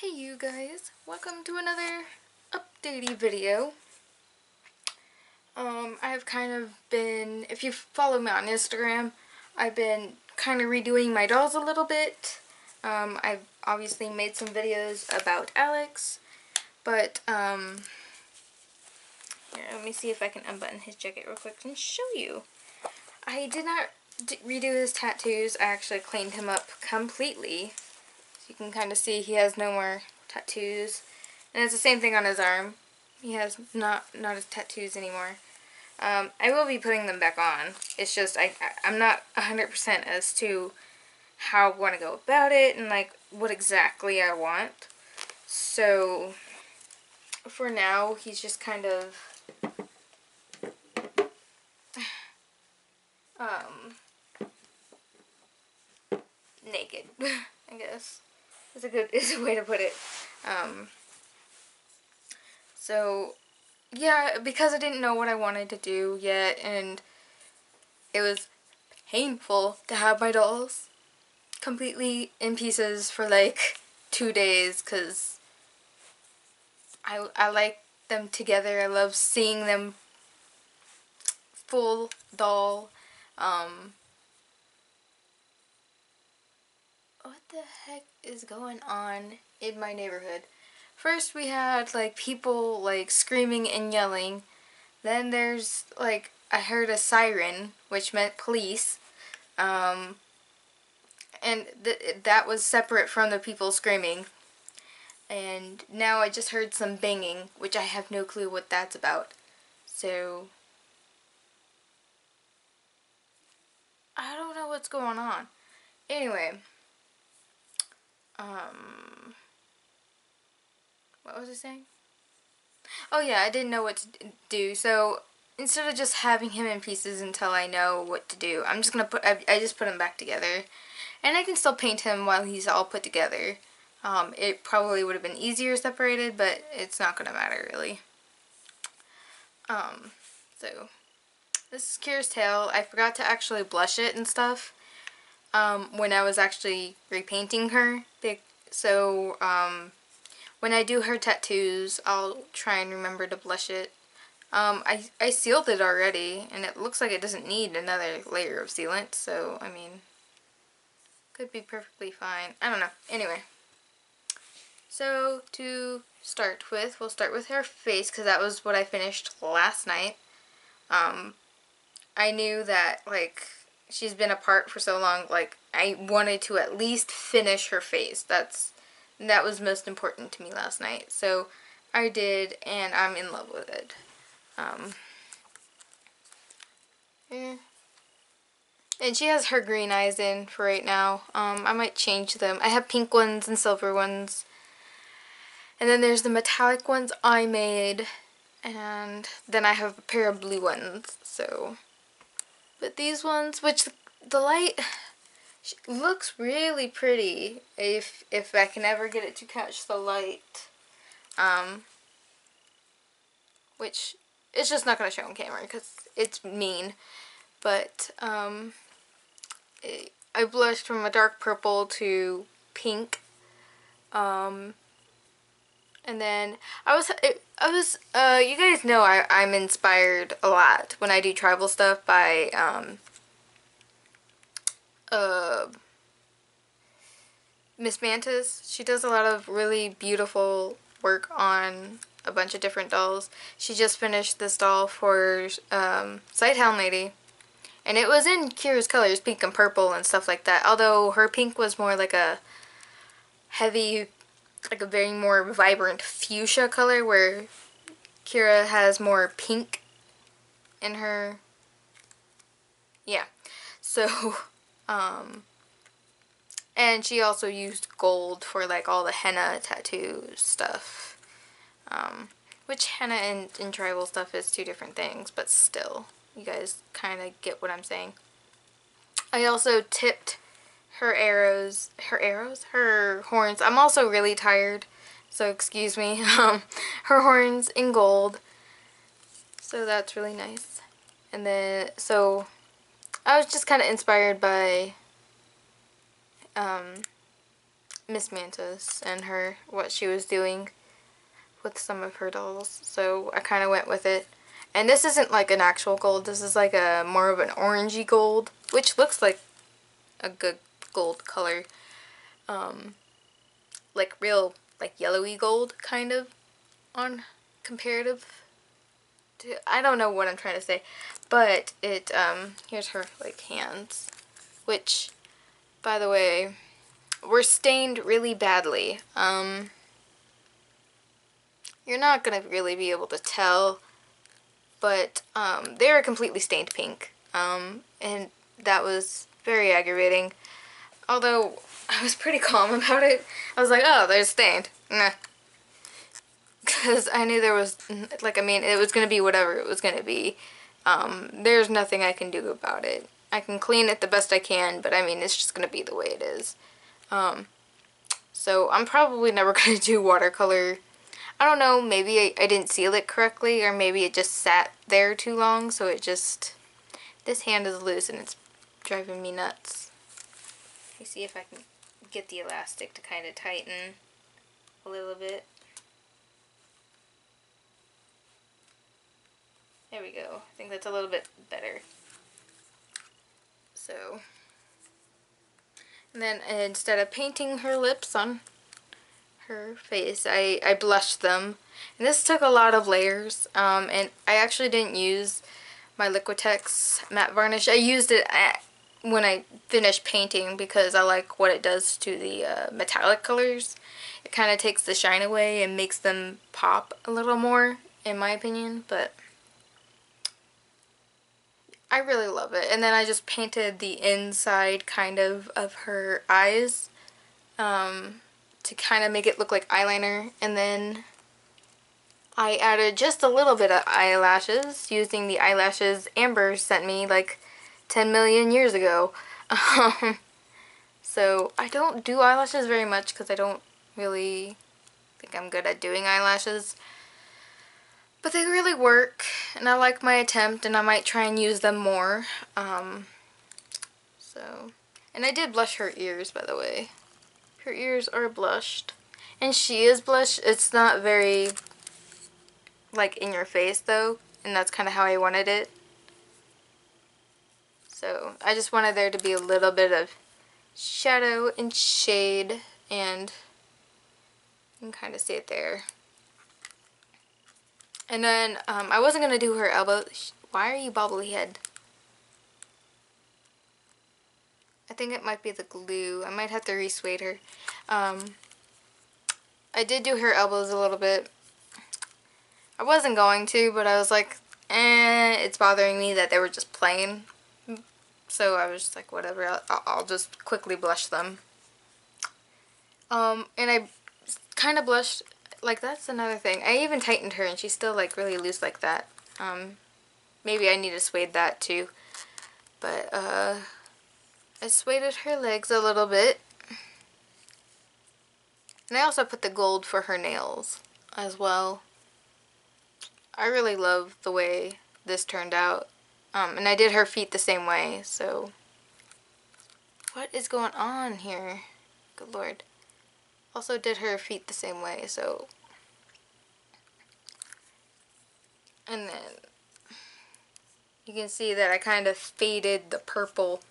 Hey you guys, welcome to another updatey video. I've kind of been, if you follow me on Instagram, I've been kind of redoing my dolls a little bit. I've obviously made some videos about Alex, but here, let me see if I can unbutton his jacket real quick and show you. I did not redo his tattoos. I actually cleaned him up completely. So you can kind of see he has no more tattoos. And it's the same thing on his arm. He has not his tattoos anymore. I will be putting them back on. It's just I'm not 100% as to how I want to go about it and like what exactly I want. So for now, he's just kind of naked, I guess. Is a way to put it. So yeah, because I didn't know what I wanted to do yet, and it was painful to have my dolls completely in pieces for like 2 days, because I like them together. I love seeing them full doll. What the heck is going on in my neighborhood? First we had like people like screaming and yelling. Then there's like, I heard a siren, which meant police. And that was separate from the people screaming. And now I just heard some banging, which I have no clue what that's about. So I don't know what's going on. Anyway, what was I saying? Oh yeah, I didn't know what to do. So instead of just having him in pieces until I know what to do, I'm just gonna I just put him back together. And I can still paint him while he's all put together. It probably would have been easier separated, but it's not gonna matter really. So this is Kira's tail. I forgot to actually blush it and stuff when I was actually repainting her. So when I do her tattoos, I'll try and remember to blush it. I sealed it already, and it looks like it doesn't need another layer of sealant, so, I mean, could be perfectly fine. I don't know. Anyway. So, to start with, we'll start with her face, because that was what I finished last night. I knew that, like, she's been apart for so long, like, I wanted to at least finish her face. That was most important to me last night. So, I did, and I'm in love with it. Yeah. And she has her green eyes in for right now. I might change them. I have pink ones and silver ones. And then there's the metallic ones I made. And then I have a pair of blue ones. So, but these ones, which the light looks really pretty if I can ever get it to catch the light. Which it's just not going to show on camera because it's mean. But I blushed from a dark purple to pink. And then you guys know I'm inspired a lot when I do tribal stuff by Miss Mantis. She does a lot of really beautiful work on a bunch of different dolls. She just finished this doll for Sighthound Lady. And it was in Kira's colors, pink and purple and stuff like that. Although her pink was more like a heavy, like a very more vibrant fuchsia color, where Kira has more pink in her. Yeah. So, and she also used gold for like all the henna tattoo stuff. Which henna and tribal stuff is two different things, but still, you guys kind of get what I'm saying. I also tipped her horns. I'm also really tired, so excuse me. Her horns in gold, so that's really nice. And then, so I was just kind of inspired by Miss Mantis and her, what she was doing with some of her dolls. So I kind of went with it. And this isn't like an actual gold. This is like a more of an orangey gold, which looks like a good gold color. Like real, like yellowy gold kind of on comparative to, I don't know what I'm trying to say, but it, here's her like hands, which, by the way, were stained really badly. You're not gonna really be able to tell, but they were completely stained pink, and that was very aggravating. Although I was pretty calm about it. I was like, oh, they're stained. Nah. Because I knew there was, like, I mean, it was going to be whatever it was going to be. There's nothing I can do about it. I can clean it the best I can, but I mean, it's just going to be the way it is. So I'm probably never going to do watercolor. I don't know, maybe I didn't seal it correctly, or maybe it just sat there too long, so it just, this hand is loose and it's driving me nuts. Let me see if I can get the elastic to kind of tighten a little bit. There we go. I think that's a little bit better. So, and then instead of painting her lips on her face, I blushed them. And this took a lot of layers, and I actually didn't use my Liquitex matte varnish. I used it when I finished painting because I like what it does to the metallic colors. It kind of takes the shine away and makes them pop a little more, in my opinion, but I really love it. And then I just painted the inside kind of her eyes to kind of make it look like eyeliner, and then I added just a little bit of eyelashes using the eyelashes Amber sent me like 10 million years ago. So I don't do eyelashes very much because I don't really think I'm good at doing eyelashes. But they really work, and I like my attempt, and I might try and use them more. And I did blush her ears, by the way. Her ears are blushed. And she is blushed. It's not very, like, in your face, though. And that's kind of how I wanted it. So, I just wanted there to be a little bit of shadow and shade. And you can kind of see it there. And then, I wasn't going to do her elbow. Why are you bobbly head? I think it might be the glue. I might have to re-suede her. I did do her elbows a little bit. I wasn't going to, but I was like, it's bothering me that they were just plain. So I was just like, whatever, I'll just quickly blush them. And I kind of blushed, like, that's another thing. I even tightened her and she's still like really loose like that. Maybe I need to suede that too. But, I sueded her legs a little bit. And I also put the gold for her nails as well. I really love the way this turned out. And I did her feet the same way, so. What is going on here? Good lord. Also did her feet the same way, so. And then you can see that I kind of faded the purple.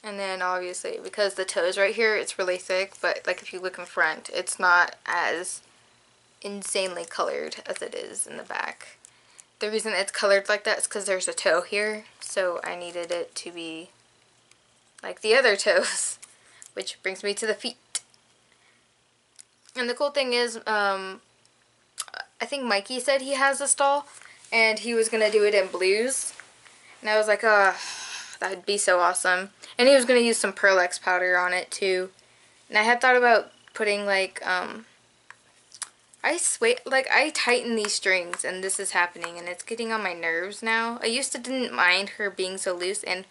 And then obviously, because the toes right here, it's really thick, but like if you look in front, it's not as insanely colored as it is in the back. The reason it's colored like that is because there's a toe here, so I needed it to be like the other toes, which brings me to the feet. And the cool thing is, I think Mikey said he has this doll, and he was going to do it in blues. And I was like, oh, that would be so awesome. And he was going to use some Pearl X powder on it too. And I had thought about putting like, I tighten these strings and this is happening and it's getting on my nerves now. I used to didn't mind her being so loose, and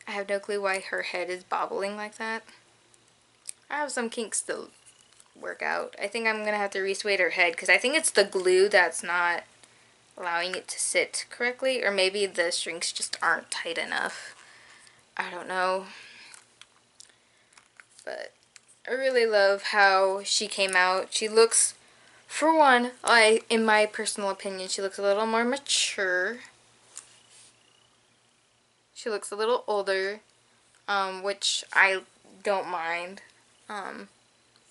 I have no clue why her head is bobbling like that. I have some kinks to work out. I think I'm going to have to re-suede her head because I think it's the glue that's not allowing it to sit correctly, or maybe the strings just aren't tight enough. I don't know. But I really love how she came out. She looks, for one, in my personal opinion, she looks a little more mature. She looks a little older, which I don't mind.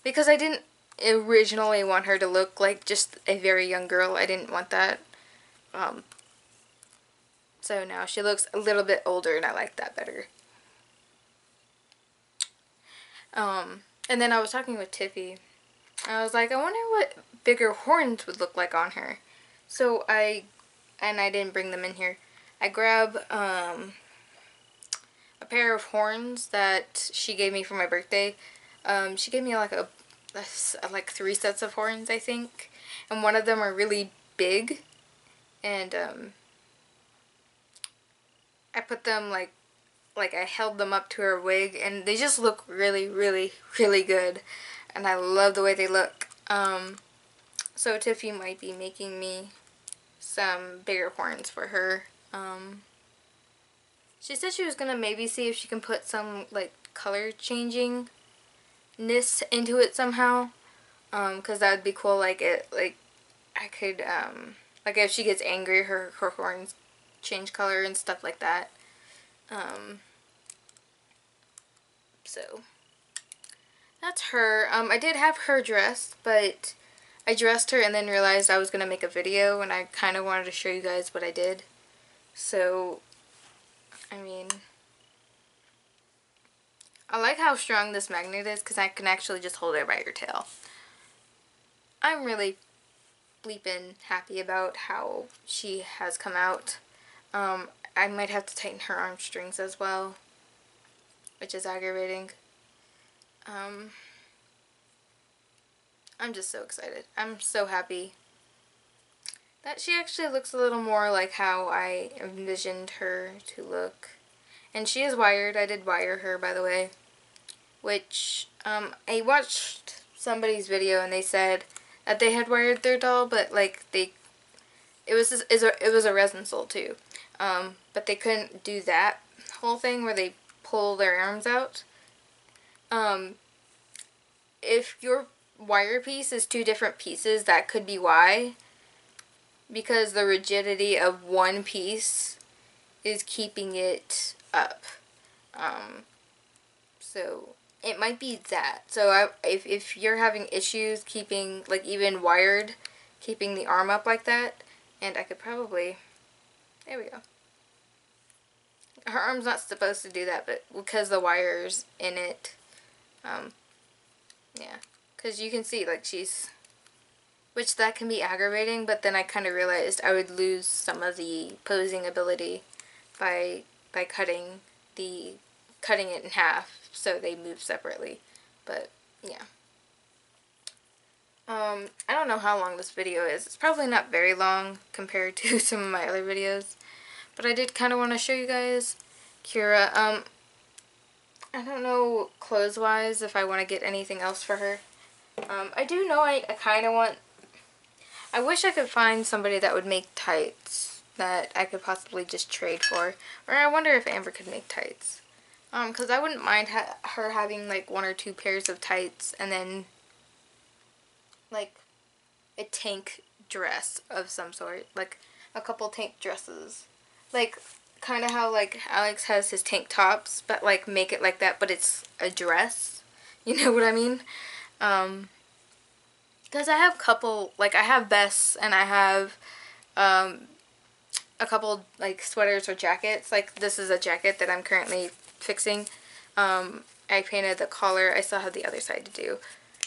Because I didn't originally want her to look like just a very young girl. I didn't want that. So now she looks a little bit older, and I like that better. And then I was talking with Tiffy. I was like, I wonder what bigger horns would look like on her. So I didn't bring them in here. I grabbed a pair of horns that she gave me for my birthday. She gave me like like 3 sets of horns, I think. And one of them are really big. And I put them like I held them up to her wig, and they just look really, really, really good. And I love the way they look. So Tiffy might be making me some bigger horns for her. She said she was gonna maybe see if she can put some like color changingness into it somehow. Cause that would be cool. Like I could like if she gets angry, her horns change color and stuff like that. So that's her. I did have her dressed, but I dressed her and then realized I was going to make a video, and I kind of wanted to show you guys what I did. So, I mean, I like how strong this magnet is because I can actually just hold it by your tail. I'm really bleeping happy about how she has come out. I might have to tighten her arm strings as well, which is aggravating. I'm just so excited. I'm so happy that she actually looks a little more like how I envisioned her to look. And she is wired. I did wire her, by the way. Which, I watched somebody's video and they said that they had wired their doll, but like it was a resin sole too. But they couldn't do that whole thing where they pull their arms out. If your wire piece is 2 different pieces, that could be why. Because the rigidity of one piece is keeping it up. So it might be that. So if you're having issues keeping, like even wired, keeping the arm up like that, and I could probably, there we go. Her arm's not supposed to do that, but because the wire's in it, yeah. Because you can see, like, which that can be aggravating, but then I kind of realized I would lose some of the posing ability by cutting it in half so they move separately. But, yeah. I don't know how long this video is. It's probably not very long compared to some of my other videos. But I did kind of want to show you guys Kira. I don't know clothes-wise if I want to get anything else for her. I do know I kind of want... I wish I could find somebody that would make tights that I could possibly just trade for. Or I wonder if Amber could make tights. Because I wouldn't mind her having like 1 or 2 pairs of tights and then like a tank dress of some sort. Like a couple tank dresses. Like kind of how like Alex has his tank tops, but like make it like that, but it's a dress. You know what I mean? Because I have I have vests and I have a couple like sweaters or jackets. Like this is a jacket that I'm currently fixing. I painted the collar. I still have the other side to do.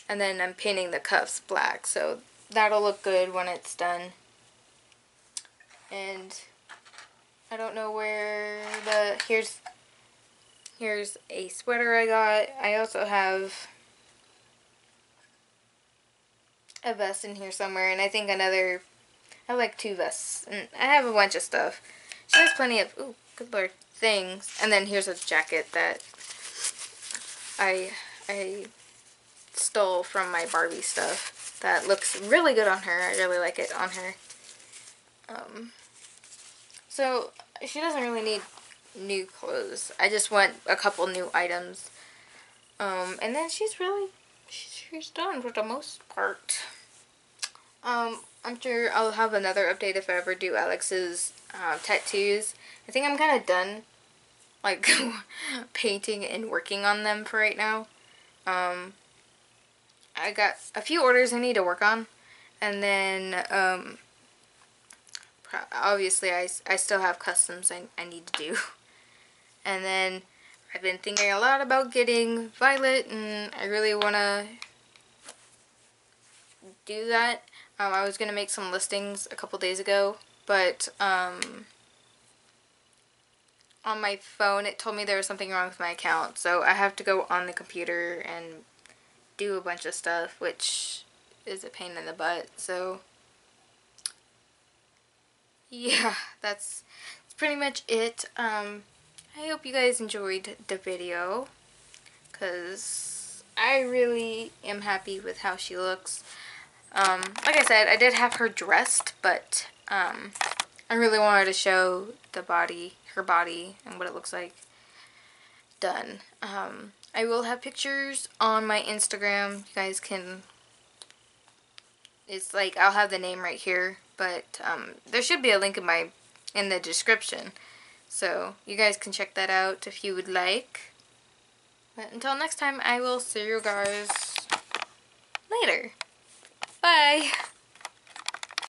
And then I'm painting the cuffs black, so that'll look good when it's done. And I don't know where here's a sweater I got. I also have a vest in here somewhere, and I think I have like 2 vests, and I have a bunch of stuff. She has plenty of, ooh, good lord, things. And then here's a jacket that I stole from my Barbie stuff that looks really good on her. I really like it on her. So she doesn't really need new clothes. I just want a couple new items. And then she's really she's done for the most part. I'm sure I'll have another update if I ever do Alex's tattoos. I think I'm kind of done, like, painting and working on them for right now. I got a few orders I need to work on, and then, obviously I still have customs I need to do. And then I've been thinking a lot about getting Violet, and I really want to do that. I was going to make some listings a couple days ago, but on my phone it told me there was something wrong with my account, so I have to go on the computer and do a bunch of stuff, which is a pain in the butt. So yeah, that's pretty much it. I hope you guys enjoyed the video, because I really am happy with how she looks. Like I said, I did have her dressed, but I really wanted to show the body, her body, and what it looks like done. I will have pictures on my Instagram. You guys can, it's like, I'll have the name right here, but there should be a link in the description. So you guys can check that out if you would like. But until next time, I will see you guys later. Bye!